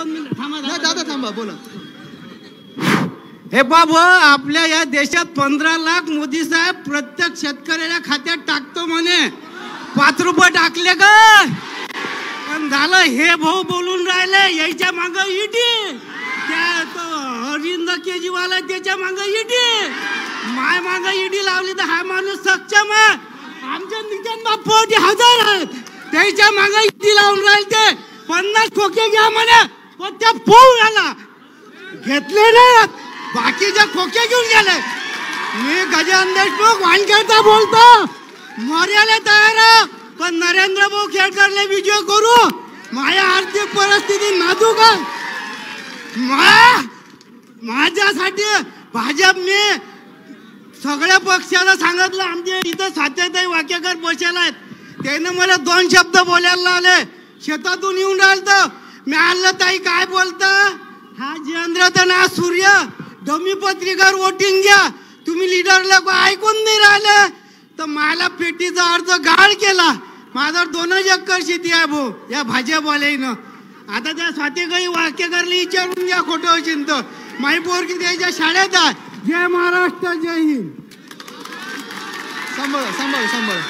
2 minute थांबा दादा थांबा बोला। हे बाबू आपल्या या देशात 15 लाख मोदी साहेब प्रत्येक शेतकऱ्याच्या खात्यात टाकतो म्हणे 5 रुपये टाकले का पण झालं हे भाऊ बोलून राहिले याच्या माग ईडी त्या तो अरविंद केजरीवाल त्याच्या माग ईडी माय माग ईडी लावली तर हा माणूस सक्षम आहे आमच्या नितीन बापू 1000 आहेत त्याच्या माग ईडी लावून राहिले 50 खोके घ्या म्हणे पण त्या पोळ आला घेतले नाही बाकीचे खोके घेऊन गेले मी गजानन देशमुख वानखेडचा बोलतो मर्याला तयार पण नरेंद्र भाऊ खेडकरले विजय करू माझ्या आर्थिक परिस्थिती नाजूक आहे माझ्यासाठी भाजपने सगळ्या पक्षाला सांगितलं आमच्या इथं सात्यताई वाकेकर बसेल आहेत त्याने मला 2 शब्द बोलायला लावले शेतातून येऊन राहिलं मी आलं ताई काय बोलता हा जितेंद्र तर ना सूर्य डमी पत्रिकावर वोटिंग घ्या तुम्ही लीडरला ऐकून नाही राहिले तर मला पेटीचा अर्ज गाळ केला माझा 2 एकर शेती आहे भाऊ या भाजपवाल्यानं आता त्या स्वातीगाई वाक्यकरला विचारून घ्या खोटं चिंत माई पोरगी त्याच्या शाळेत आहे जय महाराष्ट्र जय हिंद सांभाळ सांभाळ सांभाळ